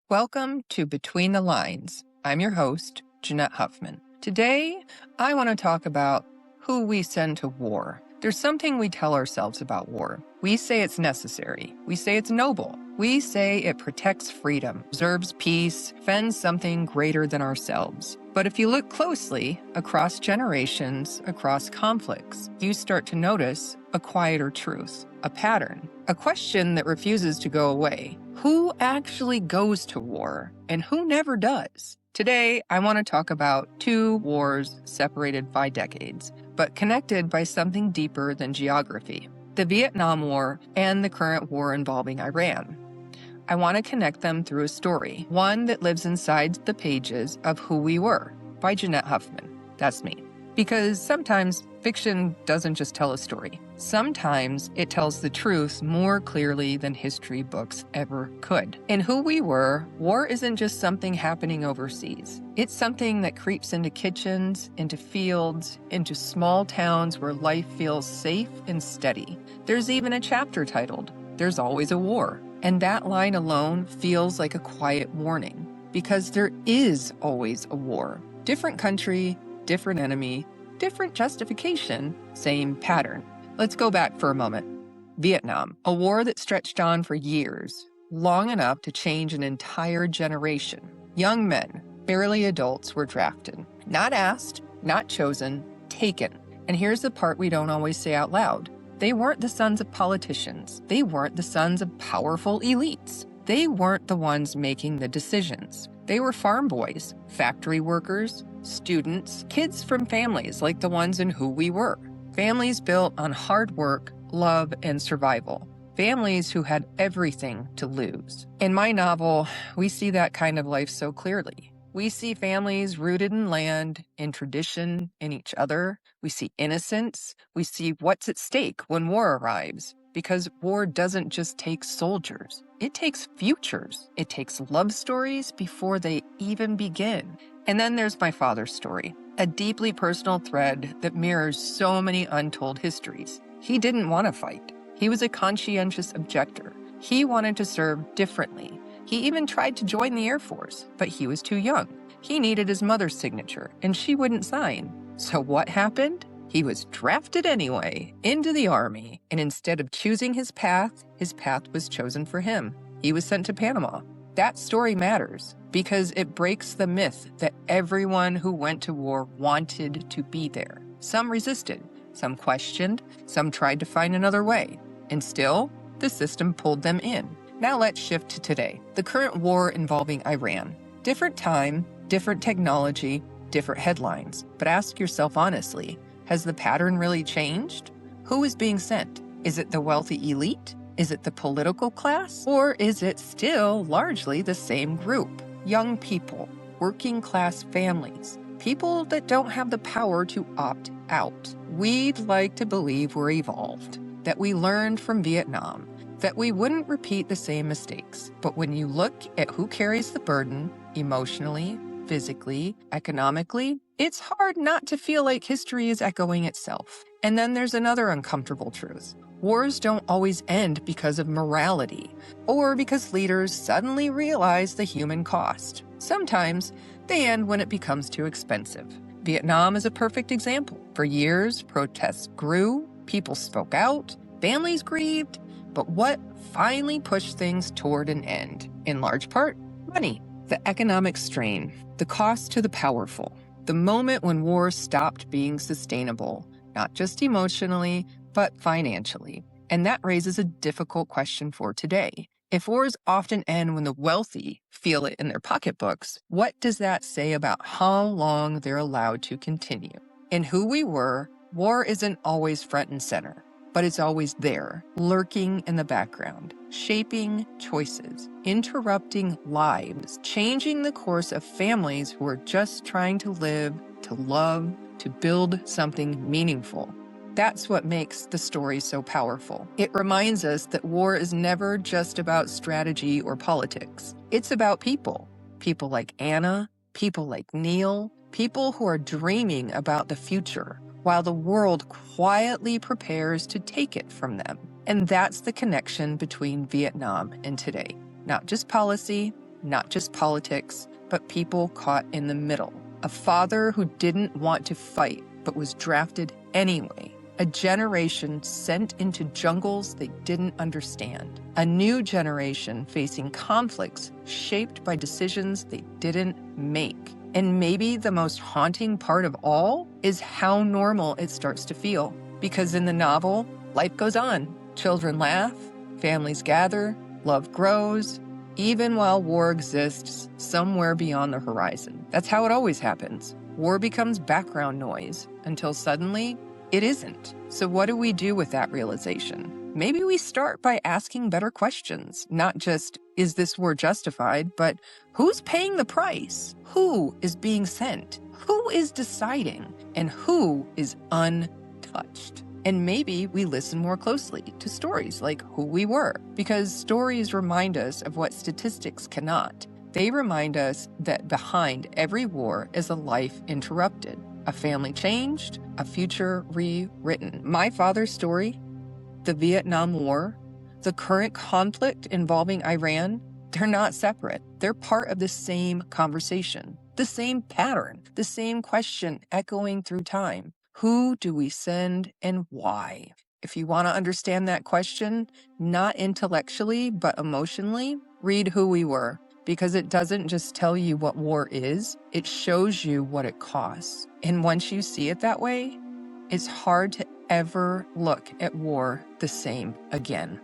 Welcome to Between the Lines. I'm your host, Jeanette Huffman. Today, I want to talk about who we send to war. There's something we tell ourselves about war. We say it's necessary. We say it's noble. We say it protects freedom, preserves peace, fends something greater than ourselves. But if you look closely, across generations, across conflicts, you start to notice a quieter truth, a pattern, a question that refuses to go away. Who actually goes to war and who never does? Today, I want to talk about two wars separated by decades, but connected by something deeper than geography: the Vietnam War and the current war involving Iran. I want to connect them through a story, one that lives inside the pages of Who We Were by Jeanette Huffman. That's me. Because sometimes fiction doesn't just tell a story. Sometimes it tells the truth more clearly than history books ever could. In Who We Were, war isn't just something happening overseas. It's something that creeps into kitchens, into fields, into small towns where life feels safe and steady. There's even a chapter titled, "There's Always a War." And that line alone feels like a quiet warning, because there is always a war. Different country, different enemy, different justification, same pattern. Let's go back for a moment. Vietnam, a war that stretched on for years, long enough to change an entire generation. Young men, barely adults, were drafted. Not asked, not chosen, taken. And here's the part we don't always say out loud. They weren't the sons of politicians. They weren't the sons of powerful elites. They weren't the ones making the decisions. They were farm boys, factory workers, students, kids from families like the ones in Who We Were. Families built on hard work, love, and survival. Families who had everything to lose. In my novel, we see that kind of life so clearly. We see families rooted in land, in tradition, in each other. We see innocence. We see what's at stake when war arrives. Because war doesn't just take soldiers. It takes futures. It takes love stories before they even begin. And then there's my father's story, a deeply personal thread that mirrors so many untold histories. He didn't want to fight. He was a conscientious objector. He wanted to serve differently. He even tried to join the Air Force, but he was too young. He needed his mother's signature, and she wouldn't sign. So what happened? He was drafted anyway into the Army, and instead of choosing his path was chosen for him. He was sent to Panama. That story matters because it breaks the myth that everyone who went to war wanted to be there. Some resisted, some questioned, some tried to find another way, and still, the system pulled them in. Now let's shift to today, the current war involving Iran. Different time, different technology, different headlines. But ask yourself honestly, has the pattern really changed? Who is being sent? Is it the wealthy elite? Is it the political class? Or is it still largely the same group? Young people, working class families, people that don't have the power to opt out. We'd like to believe we're evolved, that we learned from Vietnam, that we wouldn't repeat the same mistakes. But when you look at who carries the burden, emotionally, physically, economically, it's hard not to feel like history is echoing itself. And then there's another uncomfortable truth. Wars don't always end because of morality, or because leaders suddenly realize the human cost. Sometimes they end when it becomes too expensive. Vietnam is a perfect example. For years, protests grew, people spoke out, families grieved, but what finally pushed things toward an end? In large part, money. The economic strain, the cost to the powerful, the moment when war stopped being sustainable, not just emotionally, but financially. And that raises a difficult question for today. If wars often end when the wealthy feel it in their pocketbooks, what does that say about how long they're allowed to continue? In Who We Were, war isn't always front and center, but it's always there, lurking in the background, shaping choices, interrupting lives, changing the course of families who are just trying to live, to love, to build something meaningful. That's what makes the story so powerful. It reminds us that war is never just about strategy or politics. It's about people. People like Anna, people like Neil, people who are dreaming about the future, while the world quietly prepares to take it from them. And that's the connection between Vietnam and today. Not just policy, not just politics, but people caught in the middle. A father who didn't want to fight, but was drafted anyway. A generation sent into jungles they didn't understand. A new generation facing conflicts shaped by decisions they didn't make. And maybe the most haunting part of all is how normal it starts to feel. Because in the novel, life goes on. Children laugh, families gather, love grows, even while war exists somewhere beyond the horizon. That's how it always happens. War becomes background noise until suddenly it isn't. So what do we do with that realization? Maybe we start by asking better questions, not just, is this war justified, but who's paying the price? Who is being sent? Who is deciding? And who is untouched? And maybe we listen more closely to stories like who we were, because stories remind us of what statistics cannot. They remind us that behind every war is a life interrupted, a family changed, a future rewritten. My father's story, the Vietnam War, the current conflict involving Iran, they're not separate. They're part of the same conversation, the same pattern, the same question echoing through time. Who do we send and why? If you want to understand that question, not intellectually, but emotionally, read Who We Were, because it doesn't just tell you what war is, it shows you what it costs. And once you see it that way, it's hard to ever look at war the same again.